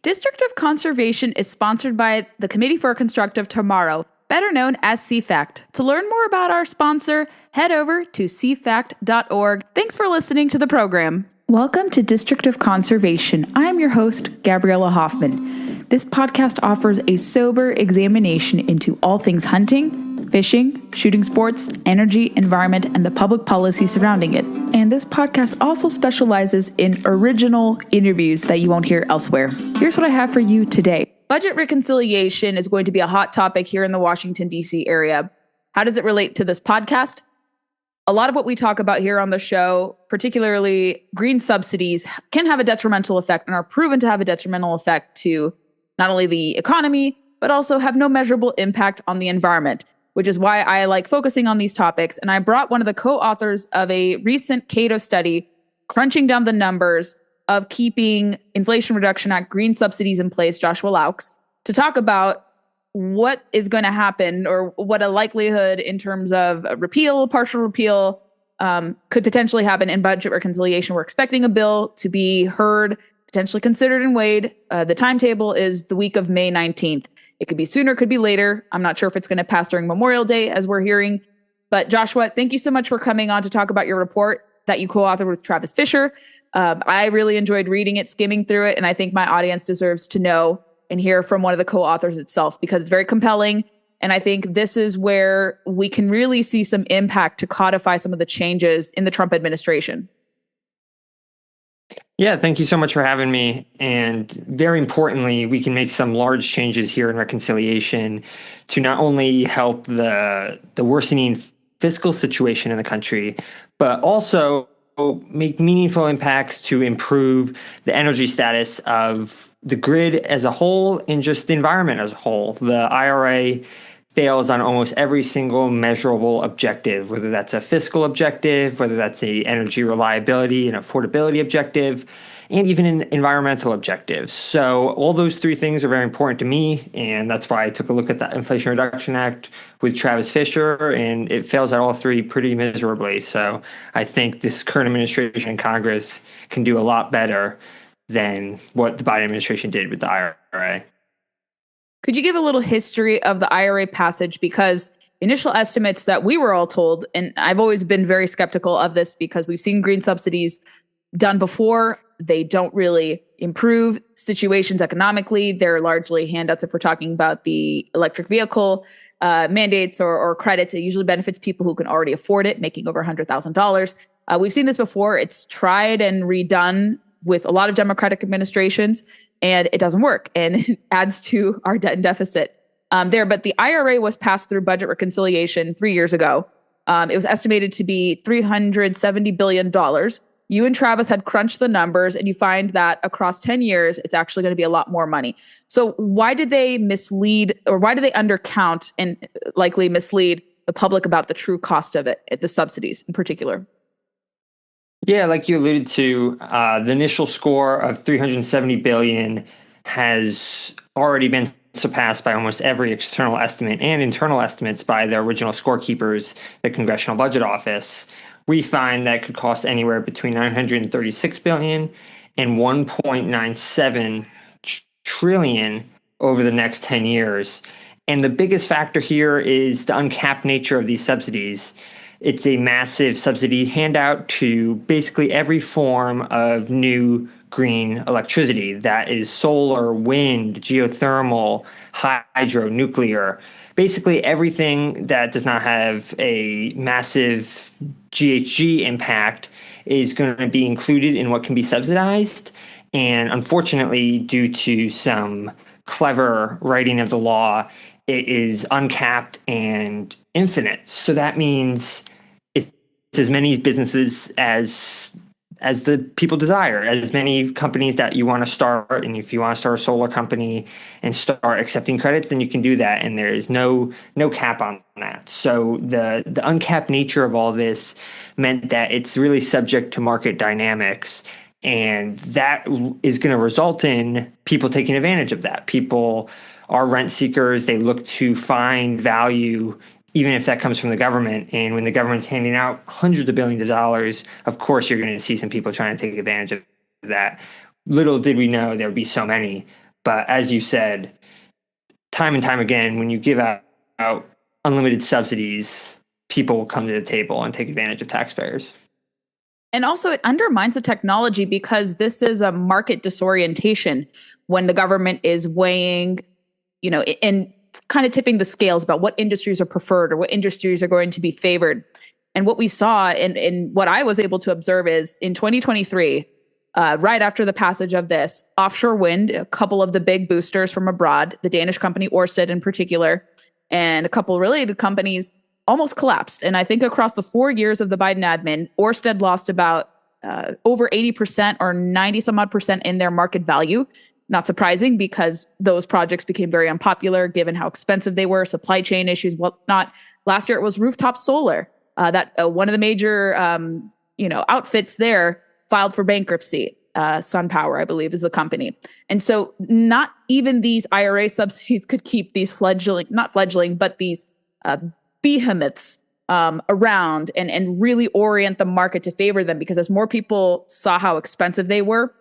District of Conservation is sponsored by the Committee for a Constructive Tomorrow, better known as CFACT. To learn more about our sponsor, head over to cfact.org. Thanks for listening to the program. Welcome to District of Conservation. I'm your host, Gabriella Hoffman. This podcast offers a sober examination into all things hunting, fishing, shooting sports, energy, environment, and the public policy surrounding it. And this podcast also specializes in original interviews that you won't hear elsewhere. Here's what I have for you today. Budget reconciliation is going to be a hot topic here in the Washington, D.C. area. How does it relate to this podcast? A lot of what we talk about here on the show, particularly green subsidies, can have a detrimental effect and are proven to have a detrimental effect to not only the economy, but also have no measurable impact on the environment, which is why I like focusing on these topics. And I brought one of the co-authors of a recent Cato study crunching down the numbers of keeping Inflation Reduction Act green subsidies in place, Joshua Loucks, to talk about what is going to happen or what a likelihood in terms of a repeal, partial repeal, could potentially happen in budget reconciliation. We're expecting a bill to be heard, potentially considered and weighed. The timetable is the week of May 19th. It could be sooner, could be later. I'm not sure if it's going to pass during Memorial Day, as we're hearing. But Joshua, thank you so much for coming on to talk about your report that you co-authored with Travis Fisher. I really enjoyed reading it, skimming through it, and I think my audience deserves to know and hear from one of the co-authors itself because it's very compelling. And I think this is where we can really see some impact to codify some of the changes in the Trump administration. Yeah, thank you so much for having me. And very importantly, we can make some large changes here in reconciliation to not only help the worsening fiscal situation in the country, but also make meaningful impacts to improve the energy status of the grid as a whole and just the environment as a whole. The IRA fails on almost every single measurable objective, whether that's a fiscal objective, whether that's a energy reliability and affordability objective, and even an environmental objective. So all those three things are very important to me, and that's why I took a look at the Inflation Reduction Act with Travis Fisher, and it fails at all three pretty miserably. So I think this current administration and Congress can do a lot better than what the Biden administration did with the IRA. Could you give a little history of the IRA passage? Because initial estimates that we were all told, and I've always been very skeptical of this because we've seen green subsidies done before. They don't really improve situations economically. They're largely handouts if we're talking about the electric vehicle mandates or credits. It usually benefits people who can already afford it, making over $100,000. We've seen this before. It's tried and redone with a lot of Democratic administrations, and it doesn't work, and it adds to our debt and deficit there. But the IRA was passed through budget reconciliation 3 years ago. It was estimated to be $370 billion. You and Travis had crunched the numbers, and you find that across 10 years, it's actually going to be a lot more money. So why did they mislead, or why did they undercount and likely mislead the public about the true cost of it, the subsidies in particular? Yeah, like you alluded to, the initial score of $370 billion has already been surpassed by almost every external estimate and internal estimates by the original scorekeepers, the Congressional Budget Office. We find that it could cost anywhere between $936 billion and $1.97 trillion over the next 10 years. And the biggest factor here is the uncapped nature of these subsidies. It's a massive subsidy handout to basically every form of new green electricity. That is solar, wind, geothermal, hydro, nuclear. Basically everything that does not have a massive GHG impact is going to be included in what can be subsidized. And unfortunately, due to some clever writing of the law, it is uncapped and infinite. So that means it's as many businesses as the people desire, as many companies that you want to start. And if you want to start a solar company and start accepting credits, then you can do that. And there is no cap on that. So the uncapped nature of all this meant that it's really subject to market dynamics. And that is going to result in people taking advantage of that. People are rent seekers. They look to find value, even if that comes from the government. And when the government's handing out hundreds of billions of dollars, of course, you're going to see some people trying to take advantage of that. Little did we know there would be so many. But as you said, time and time again, when you give out unlimited subsidies, people will come to the table and take advantage of taxpayers. And also, it undermines the technology because this is a market disorientation when the government is weighing, and kind of tipping the scales about what industries are preferred or what industries are going to be favored. And what we saw and what I was able to observe is in 2023, right after the passage of this, offshore wind, a couple of the big boosters from abroad, the Danish company Ørsted in particular, and a couple related companies almost collapsed. And I think across the 4 years of the Biden admin, Ørsted lost about over 80% or 90 some odd percent in their market value. Not surprising because those projects became very unpopular given how expensive they were, supply chain issues, whatnot. Last year it was rooftop solar. That one of the major outfits there filed for bankruptcy. SunPower, I believe, is the company. And so not even these IRA subsidies could keep these these behemoths around and really orient the market to favor them, because as more people saw how expensive they were,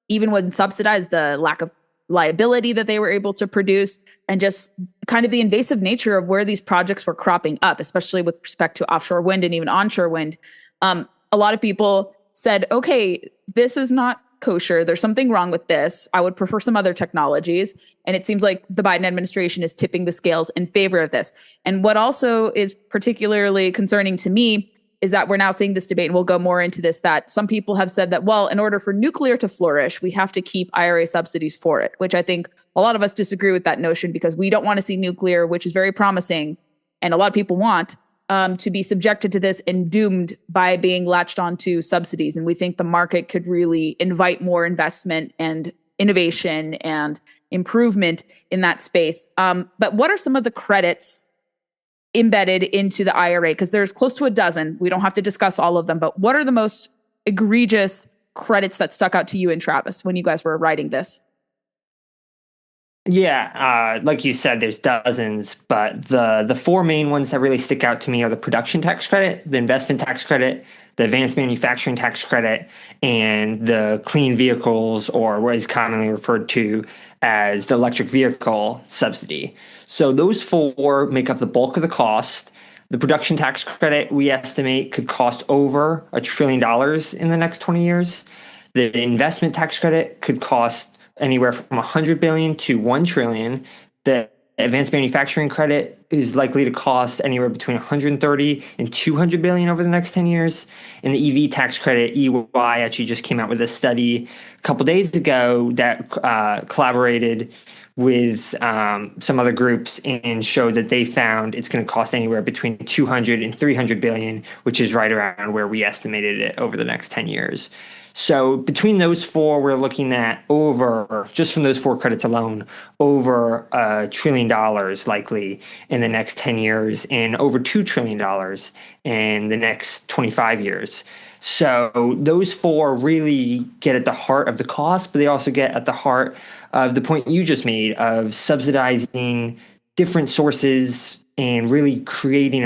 even when subsidized, the lack of liability that they were able to produce, and just kind of the invasive nature of where these projects were cropping up, especially with respect to offshore wind and even onshore wind. A lot of people said, okay, this is not kosher. There's something wrong with this. I would prefer some other technologies. And it seems like the Biden administration is tipping the scales in favor of this. And what also is particularly concerning to me is that we're now seeing this debate, and we'll go more into this, that some people have said that, well, in order for nuclear to flourish, we have to keep IRA subsidies for it, which I think a lot of us disagree with that notion, because we don't want to see nuclear, which is very promising, and a lot of people want, to be subjected to this and doomed by being latched onto subsidies. And we think the market could really invite more investment and innovation and improvement in that space. But what are some of the credits embedded into the IRA? Because there's close to a dozen. We don't have to discuss all of them, but what are the most egregious credits that stuck out to you and Travis when you guys were writing this? Yeah, like you said, there's dozens, but the four main ones that really stick out to me are the production tax credit, the investment tax credit, the advanced manufacturing tax credit, and the clean vehicles, or what is commonly referred to as the electric vehicle subsidy. So those four make up the bulk of the cost. The production tax credit, we estimate, could cost over $1 trillion in the next 20 years. The investment tax credit could cost anywhere from 100 billion to 1 trillion. The advanced manufacturing credit is likely to cost anywhere between 130 and 200 billion over the next 10 years. And the EV tax credit, EY, actually just came out with a study a couple days ago that collaborated with some other groups and showed that they found it's going to cost anywhere between 200 and 300 billion, which is right around where we estimated it over the next 10 years. So between those four, we're looking at over, just from those four credits alone, over $1 trillion likely in the next 10 years, and over $2 trillion in the next 25 years. So those four really get at the heart of the cost, but they also get at the heart of the point you just made of subsidizing different sources and really creating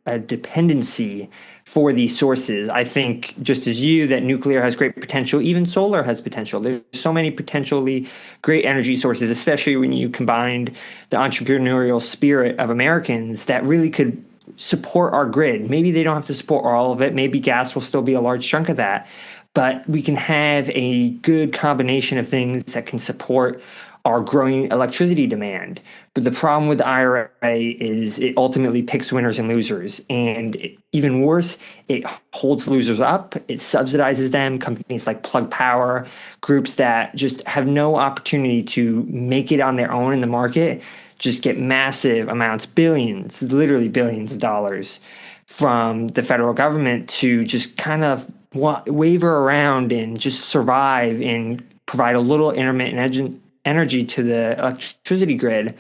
a dependency for these sources. I think, just as you, that nuclear has great potential. Even solar has potential. There's so many potentially great energy sources, especially when you combined the entrepreneurial spirit of Americans that really could support our grid. Maybe they don't have to support all of it. Maybe gas will still be a large chunk of that. But we can have a good combination of things that can support our growing electricity demand. But the problem with the IRA is it ultimately picks winners and losers. And even worse, it holds losers up. It subsidizes them. Companies like Plug Power, groups that just have no opportunity to make it on their own in the market, just get massive amounts, billions, literally billions of dollars from the federal government to just kind of waver around and just survive and provide a little intermittent energy to the electricity grid,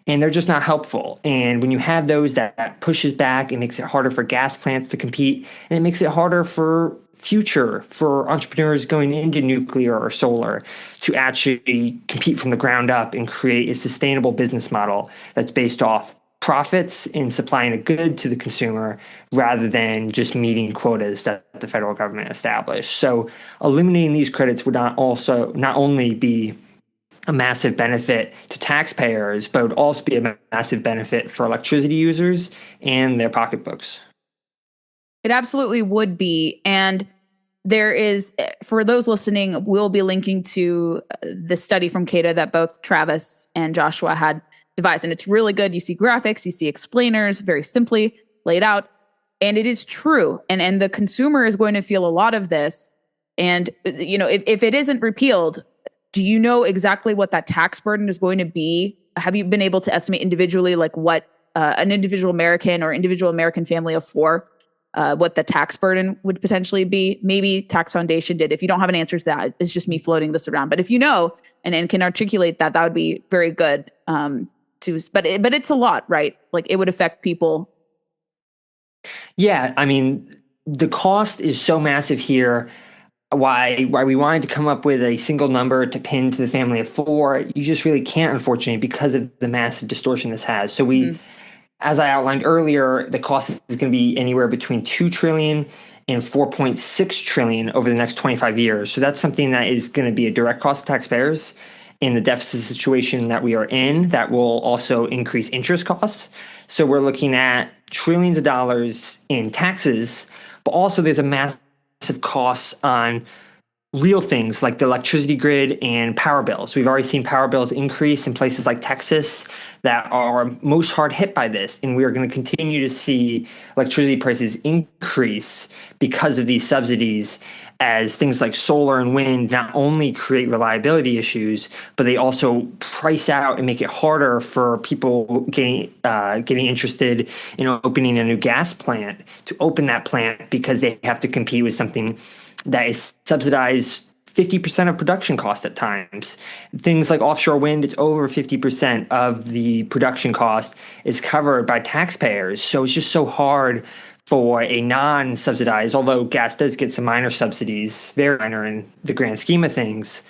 and they're just not helpful. And when you have those, that pushes back, it makes it harder for gas plants to compete, and it makes it harder for entrepreneurs going into nuclear or solar to actually compete from the ground up and create a sustainable business model that's based off profits in supplying a good to the consumer rather than just meeting quotas that the federal government established. So eliminating these credits would not only be a massive benefit to taxpayers, but would also be a massive benefit for electricity users and their pocketbooks. It absolutely would be. And there is, for those listening, we'll be linking to the study from Cato that both Travis and Joshua had devised. And it's really good. You see graphics, you see explainers, very simply laid out. And it is true. And the consumer is going to feel a lot of this. And, you know, if it isn't repealed, do you know exactly what that tax burden is going to be? Have you been able to estimate individually, like what an individual American or individual American family of four, what the tax burden would potentially be? Maybe Tax Foundation did. If you don't have an answer to that, it's just me floating this around. But if you know and can articulate that, that would be very good. But it's a lot, right? Like it would affect people. Yeah, I mean, the cost is so massive here. Why we wanted to come up with a single number to pin to the family of four, you just really can't, unfortunately, because of the massive distortion this has. So as I outlined earlier, the cost is going to be anywhere between $2 trillion and $4.6 trillion over the next 25 years. So that's something that is going to be a direct cost to taxpayers in the deficit situation that we are in. That will also increase interest costs. So we're looking at trillions of dollars in taxes, but also there's a massive costs on real things like the electricity grid and power bills. We've already seen power bills increase in places like Texas that are most hard hit by this. And we are going to continue to see electricity prices increase because of these subsidies, as things like solar and wind not only create reliability issues, but they also price out and make it harder for people getting interested in opening a new gas plant to open that plant, because they have to compete with something that is subsidized 50% of production cost at times. Things like offshore wind, it's over 50% of the production cost is covered by taxpayers. So it's just so hard for a non-subsidized, although gas does get some minor subsidies, very minor in the grand scheme of things,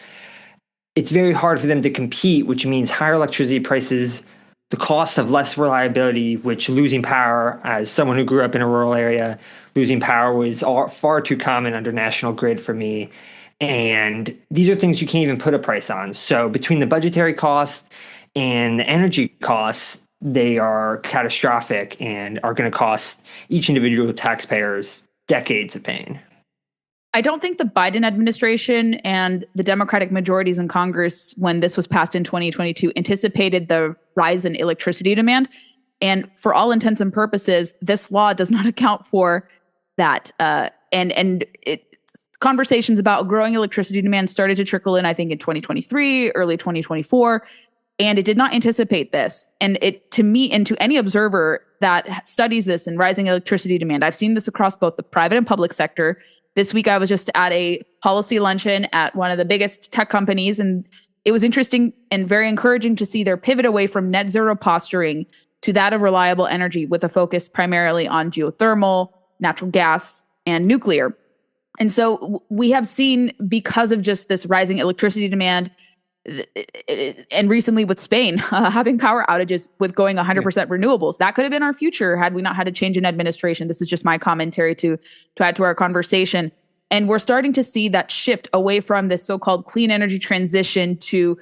it's very hard for them to compete, which means higher electricity prices, the cost of less reliability, which losing power, as someone who grew up in a rural area, losing power was far too common under National Grid for me. And these are things you can't even put a price on. So between the budgetary cost and the energy costs, they are catastrophic and are going to cost each individual taxpayers decades of pain. I don't think the Biden administration and the Democratic majorities in Congress, when this was passed in 2022, anticipated the rise in electricity demand. And for all intents and purposes, this law does not account for that. Conversations about growing electricity demand started to trickle in, I think, in 2023, early 2024. And it did not anticipate this. And it, to me and to any observer that studies this and rising electricity demand, I've seen this across both the private and public sector. This week, I was just at a policy luncheon at one of the biggest tech companies, and it was interesting and very encouraging to see their pivot away from net zero posturing to that of reliable energy, with a focus primarily on geothermal, natural gas, and nuclear. And so we have seen, because of just this rising electricity demand, and recently with Spain having power outages with going 100% renewables, that could have been our future had we not had a change in administration. This is just my commentary to add to our conversation. And we're starting to see that shift away from this so-called clean energy transition to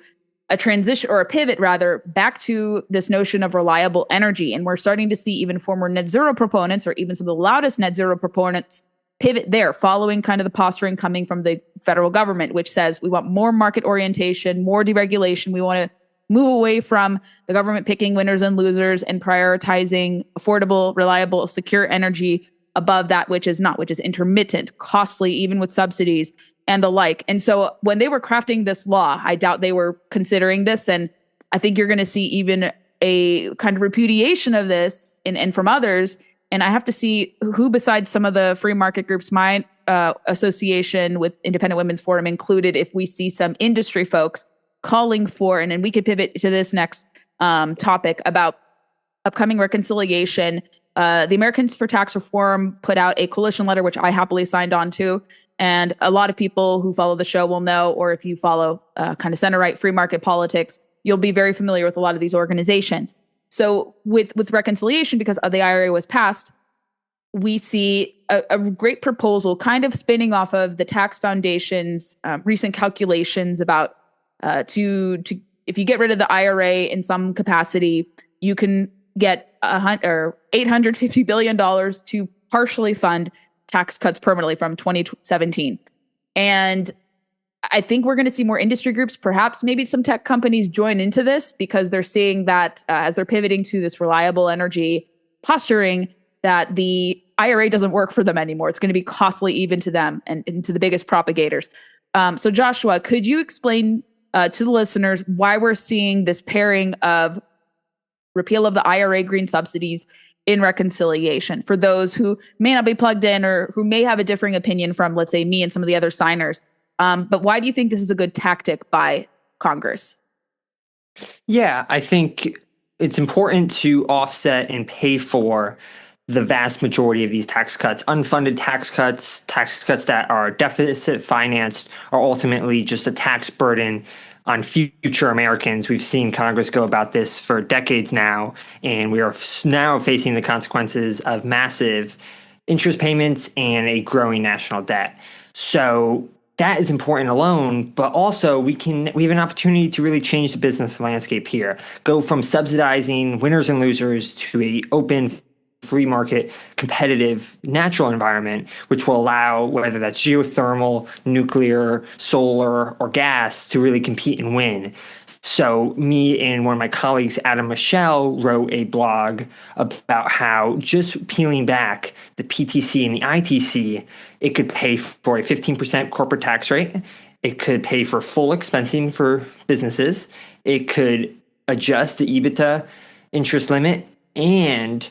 a transition, or a pivot rather, back to this notion of reliable energy. And we're starting to see even former net zero proponents, or even some of the loudest net zero proponents, pivot there, following kind of the posturing coming from the federal government, which says we want more market orientation, more deregulation. We want to move away from the government picking winners and losers and prioritizing affordable, reliable, secure energy above that which is not, which is intermittent, costly, even with subsidies and the like. And so when they were crafting this law, I doubt they were considering this. And I think you're going to see even a kind of repudiation of this and from others. And I have to see who, besides some of the free market groups, my association with Independent Women's Forum included, if we see some industry folks calling for, and then we could pivot to this next topic about upcoming reconciliation. The Americans for Tax Reform put out a coalition letter, which I happily signed on to. And a lot of people who follow the show will know, or if you follow kind of center-right free market politics, you'll be very familiar with a lot of these organizations. So with reconciliation, because the IRA was passed, we see a great proposal kind of spinning off of the Tax Foundation's recent calculations about to if you get rid of the IRA in some capacity, you can get $850 billion to partially fund tax cuts permanently from 2017. And I think we're going to see more industry groups, perhaps maybe some tech companies join into this because they're seeing that as they're pivoting to this reliable energy posturing, that the IRA doesn't work for them anymore. It's going to be costly even to them and to the biggest propagators. So Joshua, could you explain to the listeners why we're seeing this pairing of repeal of the IRA green subsidies in reconciliation for those who may not be plugged in or who may have a differing opinion from, let's say, me and some of the other signers? But why do you think this is a good tactic by Congress? Yeah, I think it's important to offset and pay for the vast majority of these tax cuts. Unfunded tax cuts that are deficit financed, are ultimately just a tax burden on future Americans. We've seen Congress go about this for decades now, and we are now facing the consequences of massive interest payments and a growing national debt. So that is important alone, but also we have an opportunity to really change the business landscape here. Go from subsidizing winners and losers to a open, free market, competitive, natural environment, which will allow whether that's geothermal, nuclear, solar, or gas to really compete and win. So me and one of my colleagues, Adam Michelle, wrote a blog about how just peeling back the PTC and the ITC, it could pay for a 15% corporate tax rate. It could pay for full expensing for businesses. It could adjust the EBITDA interest limit and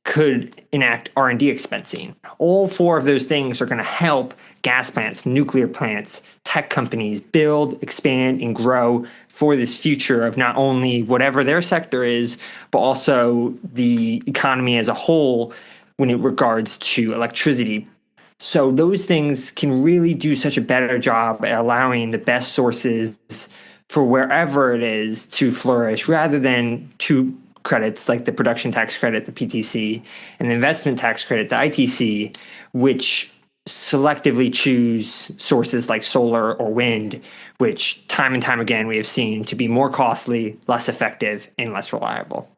could enact R&D expensing. All four of those things are going to help gas plants, nuclear plants, tech companies build, expand, and grow for this future of not only whatever their sector is, but also the economy as a whole when it regards to electricity. So those things can really do such a better job at allowing the best sources for wherever it is to flourish, rather than two credits like the production tax credit, the PTC, and the investment tax credit, the ITC, which selectively choose sources like solar or wind, which time and time again we have seen to be more costly, less effective, and less reliable.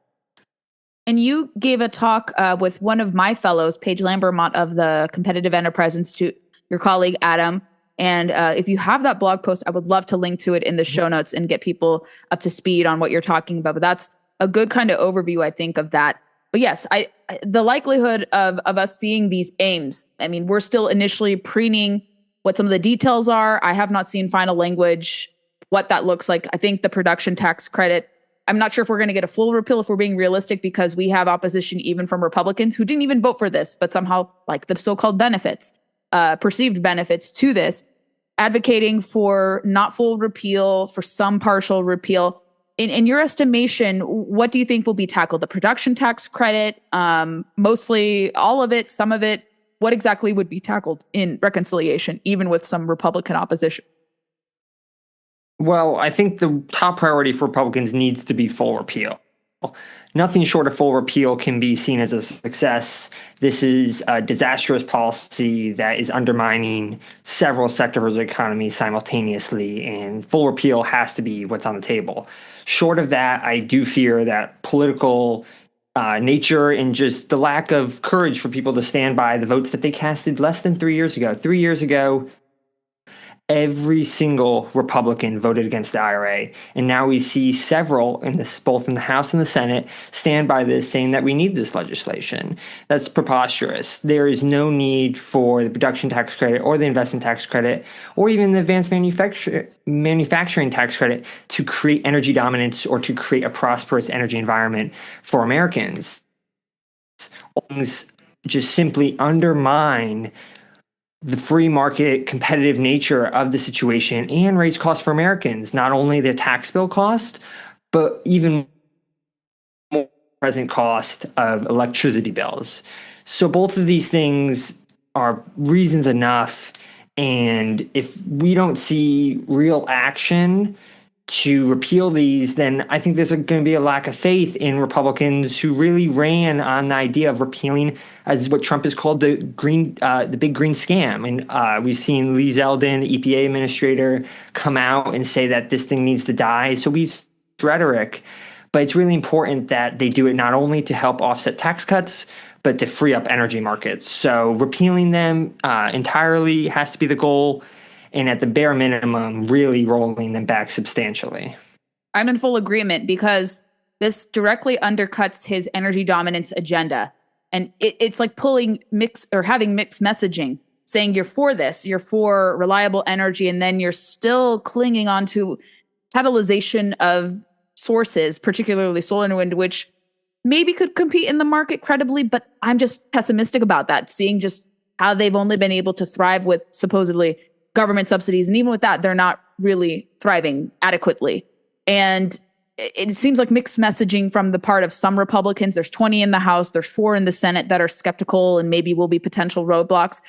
And you gave a talk with one of my fellows, Paige Lambermont of the Competitive Enterprise Institute, your colleague, Adam. And if you have that blog post, I would love to link to it in the show notes and get people up to speed on what you're talking about. But that's a good kind of overview, I think, of that. But yes, the likelihood of us seeing these aims, I mean, we're still initially preening what some of the details are. I have not seen final language, what that looks like. I think the production tax credit, I'm not sure if we're going to get a full repeal if we're being realistic, because we have opposition even from Republicans who didn't even vote for this, but somehow like the so-called benefits, perceived benefits to this, advocating for not full repeal, for some partial repeal. In your estimation, what do you think will be tackled? The production tax credit, mostly all of it, some of it? What exactly would be tackled in reconciliation, even with some Republican opposition? Well, I think the top priority for Republicans needs to be full repeal. Nothing short of full repeal can be seen as a success. This is a disastrous policy that is undermining several sectors of the economy simultaneously, and full repeal has to be what's on the table. Short of that, I do fear that political nature and just the lack of courage for people to stand by the votes that they casted less than 3 years ago. 3 years ago, every single Republican voted against the IRA. And now we see several, both in the House and the Senate, stand by this, saying that we need this legislation. That's preposterous. There is no need for the production tax credit or the investment tax credit or even the advanced manufacturing tax credit to create energy dominance or to create a prosperous energy environment for Americans. Things just simply undermine the free market competitive nature of the situation and raise costs for Americans, not only the tax bill cost, but even more present cost of electricity bills. So both of these things are reasons enough. And if we don't see real action to repeal these, then I think there's going to be a lack of faith in Republicans who really ran on the idea of repealing as what Trump has called the big green scam. And we've seen Lee Zeldin, the EPA administrator, come out and say that this thing needs to die. So we've rhetoric, but it's really important that they do it not only to help offset tax cuts, but to free up energy markets. So repealing them entirely has to be the goal. And at the bare minimum, really rolling them back substantially. I'm in full agreement because this directly undercuts his energy dominance agenda. And it's like having mixed messaging, saying you're for this, you're for reliable energy, and then you're still clinging on to catalyzation of sources, particularly solar and wind, which maybe could compete in the market credibly, but I'm just pessimistic about that, seeing just how they've only been able to thrive with supposedly government subsidies. And even with that, they're not really thriving adequately. And it seems like mixed messaging from the part of some Republicans. There's 20 in the House, there's 4 in the Senate that are skeptical and maybe will be potential roadblocks.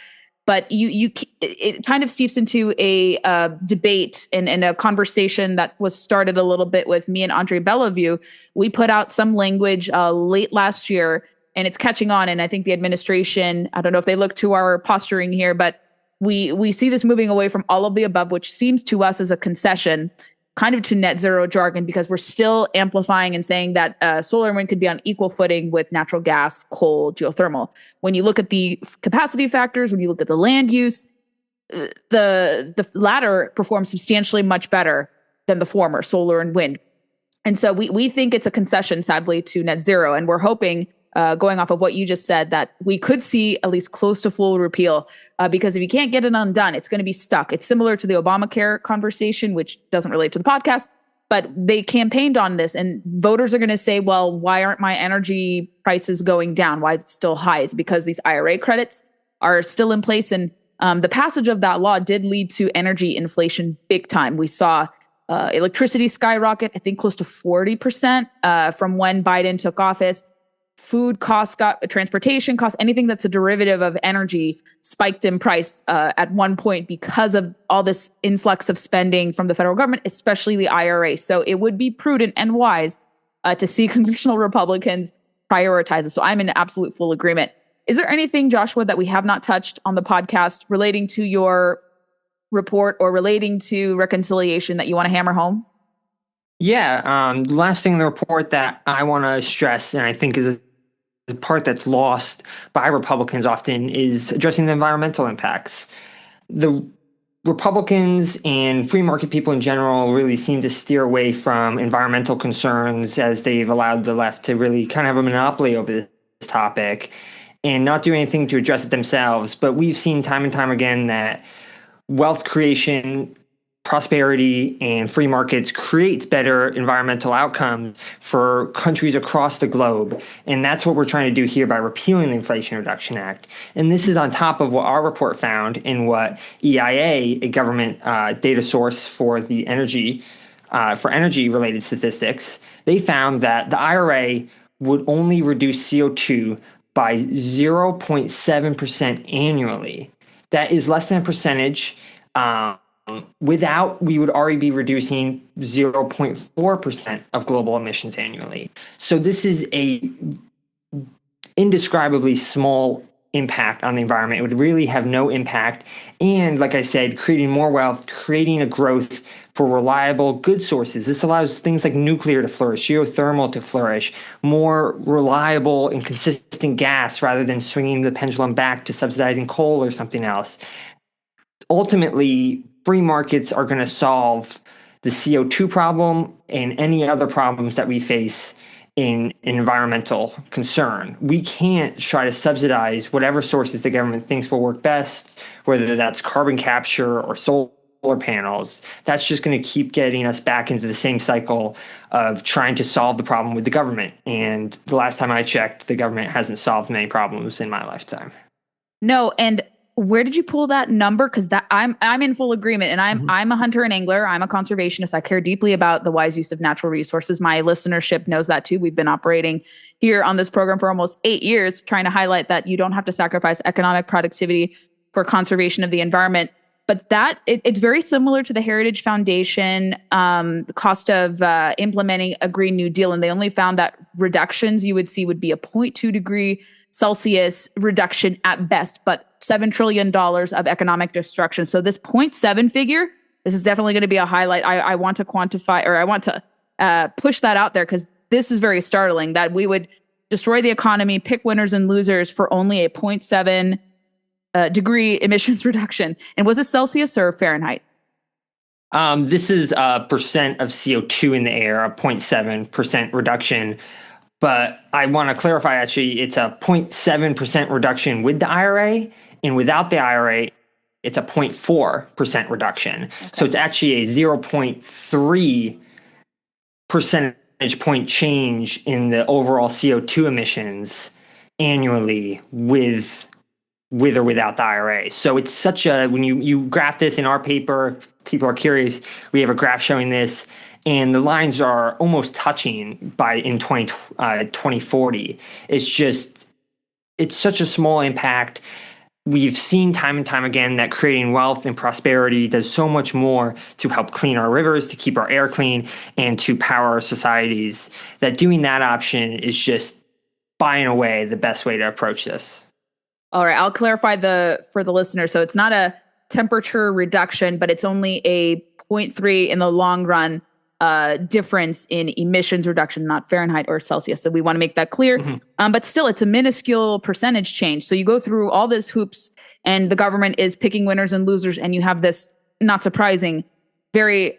But it kind of steeps into a debate and a conversation that was started a little bit with me and Andre Bellevue. We put out some language late last year, and it's catching on. And I think the administration, I don't know if they look to our posturing here, but we see this moving away from all of the above, which seems to us as a concession kind of to net zero jargon, because we're still amplifying and saying that solar and wind could be on equal footing with natural gas, coal, geothermal. When you look at the capacity factors, when you look at the land use, the latter performs substantially much better than the former, solar and wind. And so we think it's a concession, sadly, to net zero. And we're hoping, going off of what you just said, that we could see at least close to full repeal, because if you can't get it undone, it's going to be stuck. It's similar to the Obamacare conversation, which doesn't relate to the podcast, but they campaigned on this, and voters are going to say, well, why aren't my energy prices going down? Why is it still high? It's because these IRA credits are still in place. And the passage of that law did lead to energy inflation big time. We saw electricity skyrocket, I think close to 40% from when Biden took office. Food costs transportation costs, anything that's a derivative of energy spiked in price at one point because of all this influx of spending from the federal government, especially the IRA. So it would be prudent and wise to see congressional Republicans prioritize it. So I'm in absolute full agreement. Is there anything, Joshua, that we have not touched on the podcast relating to your report or relating to reconciliation that you want to hammer home? Yeah, the last thing in the report that I want to stress, and I think is the part that's lost by Republicans often, is addressing the environmental impacts. The Republicans and free market people in general really seem to steer away from environmental concerns, as they've allowed the left to really kind of have a monopoly over this topic and not do anything to address it themselves. But we've seen time and time again that wealth creation, prosperity, and free markets creates better environmental outcomes for countries across the globe. And that's what we're trying to do here by repealing the Inflation Reduction Act. And this is on top of what our report found in what EIA, a government data source for the energy related statistics, they found that the IRA would only reduce CO2 by 0.7% annually. That is less than a percentage. Without, we would already be reducing 0.4% of global emissions annually. So this is a indescribably small impact on the environment. It would really have no impact. And like I said, creating more wealth, creating a growth for reliable, good sources. This allows things like nuclear to flourish, geothermal to flourish, more reliable and consistent gas rather than swinging the pendulum back to subsidizing coal or something else. Ultimately, free markets are going to solve the CO2 problem and any other problems that we face in environmental concern. We can't try to subsidize whatever sources the government thinks will work best, whether that's carbon capture or solar panels. That's just going to keep getting us back into the same cycle of trying to solve the problem with the government. And the last time I checked, the government hasn't solved many problems in my lifetime. No, and where did you pull that number? Because that I'm in full agreement, and I'm a hunter and angler. I'm a conservationist. I care deeply about the wise use of natural resources. My listenership knows that too. We've been operating here on this program for almost 8 years, trying to highlight that you don't have to sacrifice economic productivity for conservation of the environment. But it's very similar to the Heritage Foundation, the cost of implementing a Green New Deal. And they only found that reductions you would see would be a 0.2 degree Celsius reduction at best, but $7 trillion of economic destruction. So this 0.7 figure, this is definitely going to be a highlight. I want to quantify, or I want to push that out there, because this is very startling that we would destroy the economy, pick winners and losers for only a 0.7 degree emissions reduction. And was it Celsius or Fahrenheit? This is a percent of CO2 in the air, a 0.7% reduction. But I want to clarify, actually, it's a 0.7% reduction with the IRA, and without the IRA, it's a 0.4% reduction. Okay. So it's actually a 0.3 percentage point change in the overall CO2 emissions annually with or without the IRA. So it's such a, when you graph this in our paper, if people are curious, we have a graph showing this, and the lines are almost touching in 2040. It's such a small impact. We've seen time and time again that creating wealth and prosperity does so much more to help clean our rivers, to keep our air clean, and to power our societies, that doing that option is just by and away the best way to approach this. All right, I'll clarify for the listener. So it's not a temperature reduction, but it's only a 0.3 in the long run difference in emissions reduction, not Fahrenheit or Celsius. So we want to make that clear. Mm-hmm. But still, it's a minuscule percentage change. So you go through all this hoops, and the government is picking winners and losers, and you have this, not surprising, very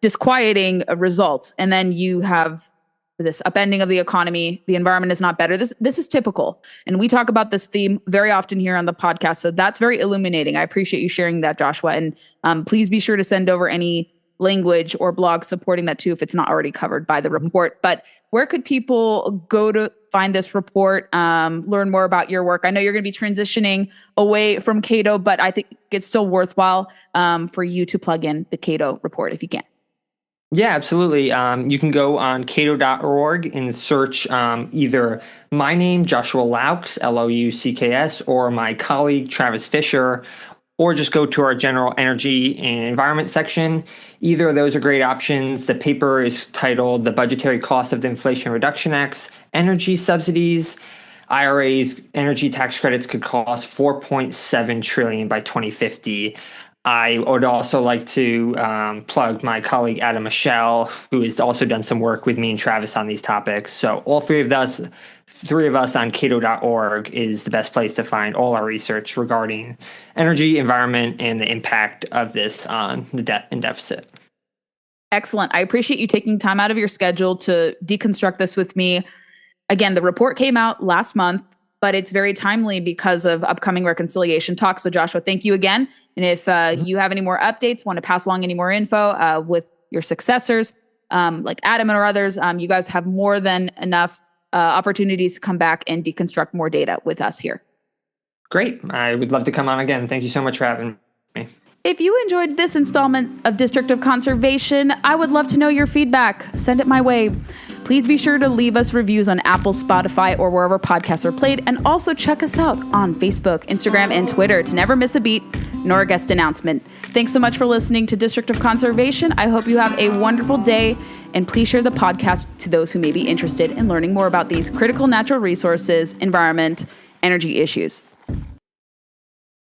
disquieting result. And then you have this upending of the economy. The environment is not better. This is typical. And we talk about this theme very often here on the podcast. So that's very illuminating. I appreciate you sharing that, Joshua. And please be sure to send over any language or blog supporting that too, if it's not already covered by the report. But where could people go to find this report, learn more about your work? I know you're going to be transitioning away from Cato, but I think it's still worthwhile for you to plug in the Cato report if you can. Yeah, absolutely. You can go on cato.org and search either my name, Joshua Loucks, Loucks, or my colleague, Travis Fisher, or just go to our general energy and environment section. Either of those are great options. The paper is titled The Budgetary Cost of the Inflation Reduction Act's Energy Subsidies. IRA's energy tax credits could cost $4.7 trillion by 2050. I would also like to plug my colleague Adam Michelle, who has also done some work with me and Travis on these topics. So all three of us on cato.org is the best place to find all our research regarding energy, environment, and the impact of this on the debt and deficit. Excellent. I appreciate you taking time out of your schedule to deconstruct this with me. Again, the report came out last month, but it's very timely because of upcoming reconciliation talks. So Joshua, thank you again. And if you have any more updates, want to pass along any more info with your successors, like Adam or others, you guys have more than enough opportunities to come back and deconstruct more data with us here. Great. I would love to come on again. Thank you so much for having me. If you enjoyed this installment of District of Conservation, I would love to know your feedback. Send it my way. Please be sure to leave us reviews on Apple, Spotify, or wherever podcasts are played, and also check us out on Facebook, Instagram, and Twitter to never miss a beat nor a guest announcement. Thanks so much for listening to District of Conservation. I hope you have a wonderful day, and please share the podcast to those who may be interested in learning more about these critical natural resources, environment, energy issues.